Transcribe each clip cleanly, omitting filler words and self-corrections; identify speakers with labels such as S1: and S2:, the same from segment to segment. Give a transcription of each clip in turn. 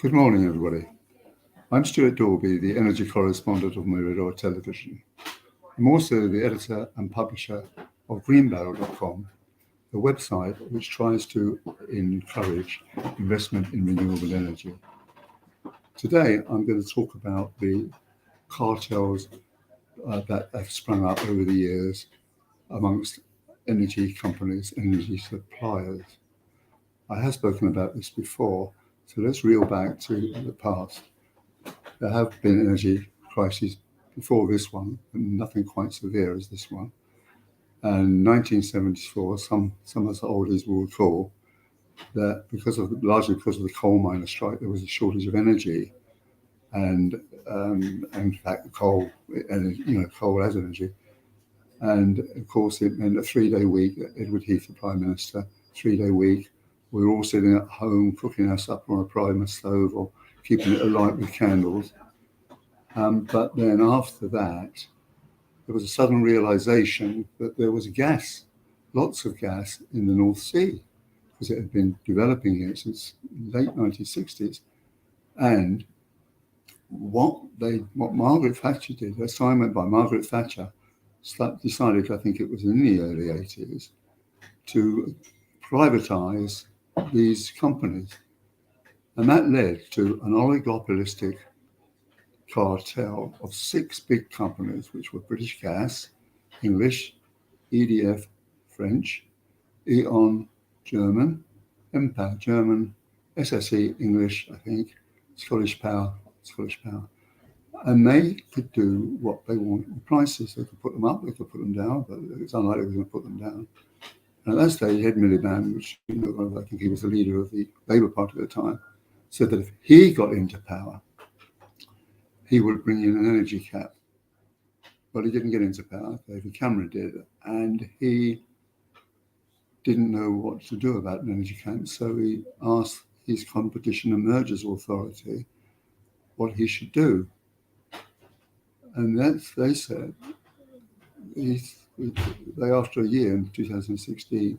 S1: Good morning, everybody. I'm Stuart Dorby, the energy correspondent of Mirador Television. I'm also the editor and publisher of greenbarrel.com, the website which tries to encourage investment in renewable energy. Today, I'm going to talk about the cartels that have sprung up over the years amongst energy companies, energy suppliers. I have spoken about this before, so let's reel back to the past. There have been energy crises before this one, but nothing quite severe as this one. And 1974, some of us oldies will recall that largely because of the coal miner strike, there was a shortage of energy, and in fact, coal as energy. And of course, it meant a 3-day week. Edward Heath, the Prime Minister, 3-day week. We were all sitting at home cooking our supper on a primer stove or keeping it alight with candles. But then after that, there was a sudden realization that there was gas, lots of gas in the North Sea, because it had been developing here since late 1960s. And what Margaret Thatcher did, as time went by, Margaret Thatcher decided, I think it was in the early 80s, to privatize these companies. And that led to an oligopolistic cartel of 6 big companies, which were British Gas, English, EDF, French, E.ON, German, Empire, German, SSE, English, I think, Scottish Power. And they could do what they wanted with prices. They could put them up, they could put them down, but it's unlikely they were going to put them down. And at that stage, Ed Miliband, which I think he was the leader of the Labour Party at the time, said that if he got into power, he would bring in an energy cap. But he didn't get into power, David Cameron did, and he didn't know what to do about an energy cap, so he asked his Competition and Mergers Authority what he should do. And they said, after a year in 2016, the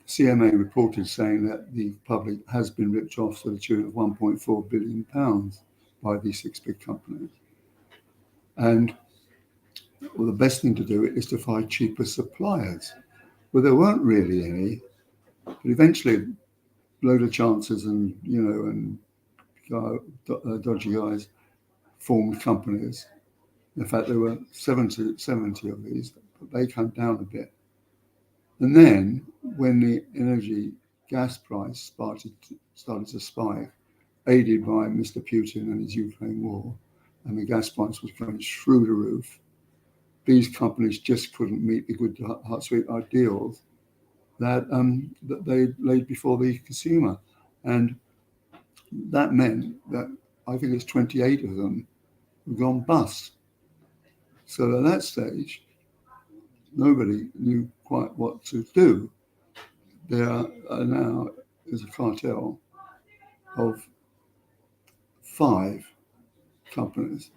S1: CMA reported saying that the public has been ripped off to the tune of £1.4 billion by these 6 big companies. And the best thing to do is to find cheaper suppliers. Well, there weren't really any, but eventually a load of chances and dodgy guys formed companies. In fact, there were 70 of these, but they came down a bit. And then when the energy gas price started to spike, aided by Mr. Putin and his Ukraine war, and the gas price was going through the roof, these companies just couldn't meet the good, sweet ideals that they laid before the consumer. And that meant that I think it's 28 of them have gone bust. So at that stage, nobody knew quite what to do. There are now is a cartel of 5 companies.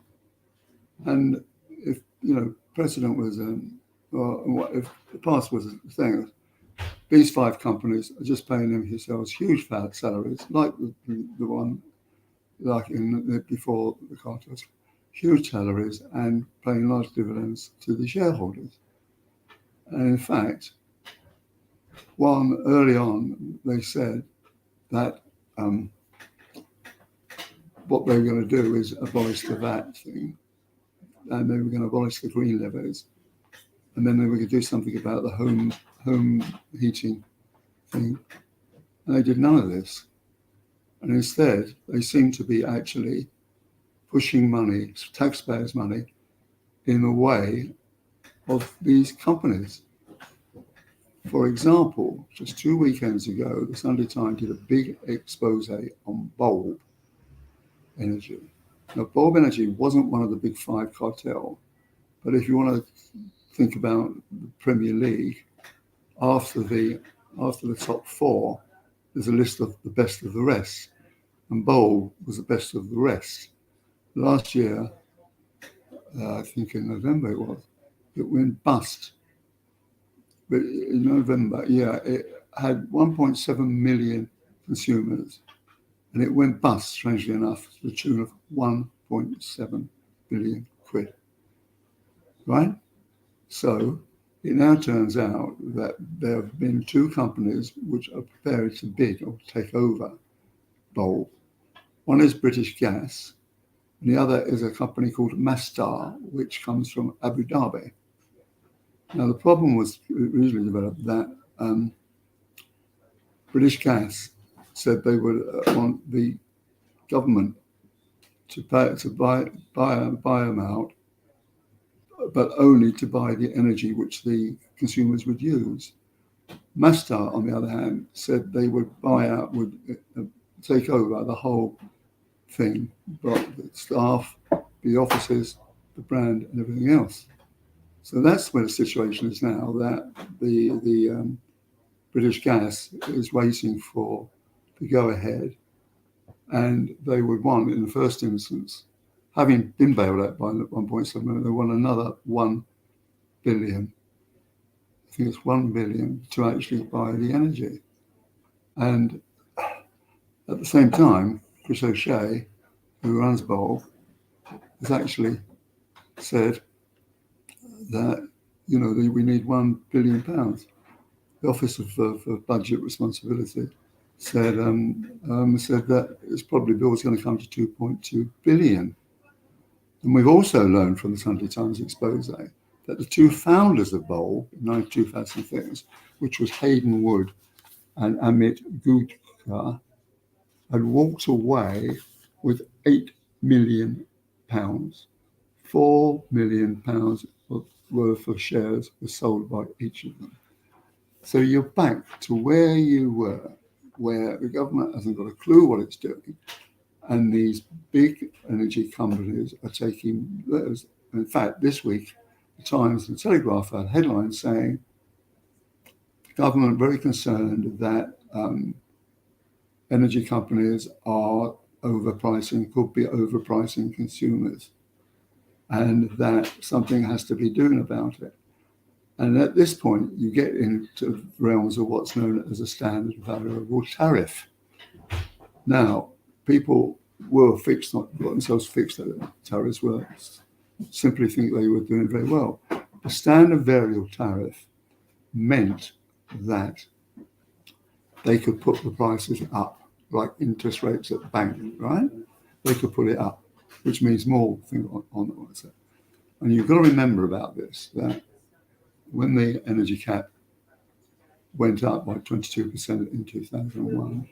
S1: And if, President was, if the past was saying, these 5 companies are just paying themselves huge fat salaries, like the one, like before the cartels, huge salaries and paying large dividends to the shareholders. And in fact, early on, they said that what they were going to do is abolish the VAT thing, and they were going to abolish the green levies, and then they were going to do something about the home heating thing. And they did none of this. And instead, they seem to be actually pushing money, taxpayers' money, in the way of these companies. For example, just 2 weekends ago, the Sunday Times did a big expose on bulb energy. Now, bulb energy wasn't one of the big 5 cartel, but if you want to think about the Premier League, after the top 4, there's a list of the best of the rest, and bulb was the best of the rest. Last year, I think in November it went bust. But in November, it had 1.7 million consumers, and it went bust, strangely enough, to the tune of 1.7 billion quid. Right? So it now turns out that there have been two companies which are prepared to bid or take over Bulb. One is British Gas, and the other is a company called Masdar, which comes from Abu Dhabi. Now, the problem was originally developed that British Gas said they would want the government to buy them out, but only to buy the energy which the consumers would use. Masdar, on the other hand, said they would take over the whole thing, but the staff, the offices, the brand, and everything else. So that's where the situation is now, that the British Gas is waiting for the go-ahead, and they would want, in the first instance, having been bailed out by 1.7 million, they want another 1 billion. I think it's 1 billion to actually buy the energy. And at the same time, Chris O'Shea, who runs Bulb, has actually said that, we need £1 billion. The Office of Budget Responsibility said that it's probably bill's going to come to 2.2 billion. And we've also learned from the Sunday Times expose that the two founders of Bulb in 2006, which was Hayden Wood and Amit Gupta, had walked away with £8 million. £4 million worth of shares were sold by each of them. So you're back to where you were, where the government hasn't got a clue what it's doing, and these big energy companies are taking those. In fact, this week, the Times and the Telegraph had headlines saying the government very concerned that energy companies are could be overpricing consumers, and that something has to be done about it. And at this point, you get into realms of what's known as a standard variable tariff. Now, people got themselves fixed that tariffs were simply think they were doing very well. The standard variable tariff meant that they could put the prices up, like interest rates at the bank, right? They could put it up, which means more thing on it. And you've got to remember about this, that when the energy cap went up by 22% in 2001,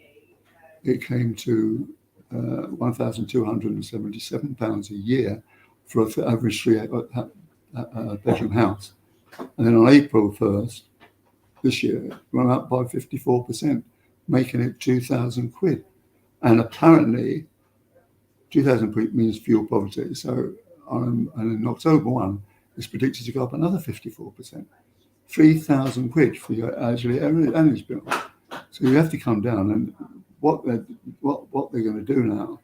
S1: it came to £1,277 a year for an average three-bedroom house. And then on April 1st this year, it went up by 54%, making it 2,000 quid. And apparently, 2,000 quid means fuel poverty. So and in October 1, it's predicted to go up another 54%. 3,000 quid for your actually energy bill. So you have to come down, and what they're going to do now,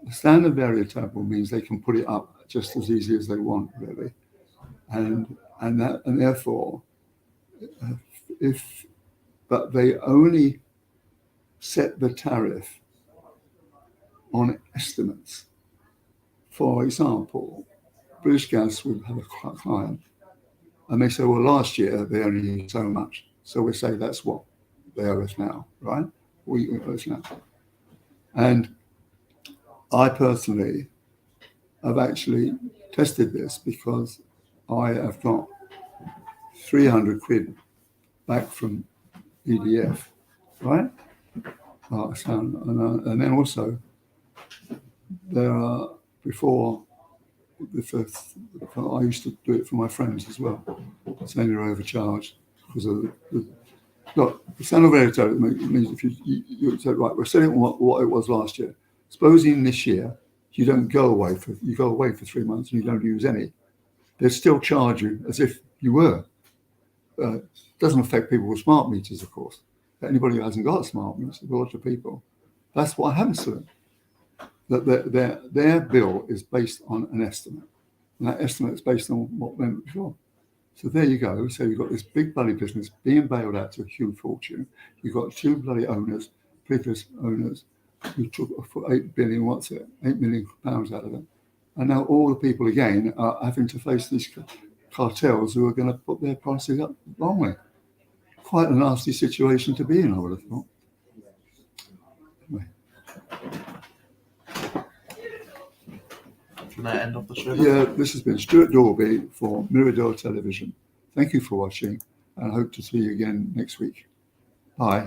S1: the standard variable tariff means they can put it up just as easy as they want, really, and therefore, but they only set the tariff on estimates. For example, British Gas would have a client, and they say, well, last year they only used so much, so we say that's what they owe us now, right? We owe us now. And I personally have actually tested this because I have got 300 quid back from EDF, right? And then also, there are, before the first, I used to do it for my friends as well, saying they're overcharged because of look, the standard variable tariff means if you say, right, we're selling what it was last year. Supposing this year you go away for 3 months and you don't use any, they still charge you as if you were. Doesn't affect people with smart meters, of course. Anybody who hasn't got a smart meter, a lot of people, that's what happens to them. That their bill is based on an estimate, and that estimate is based on what went before. So there you go. So you've got this big bloody business being bailed out to a huge fortune. You've got two bloody owners, previous owners, We took for 8 billion, what's it, £8 million out of it. And now all the people again are having to face these cartels who are going to put their prices up wrongly. Quite a nasty situation to be in, I would have thought. Anyway.
S2: Can I end off the show?
S1: Yeah, this has been Stuart Dorby for Mirador Television. Thank you for watching, and I hope to see you again next week. Bye.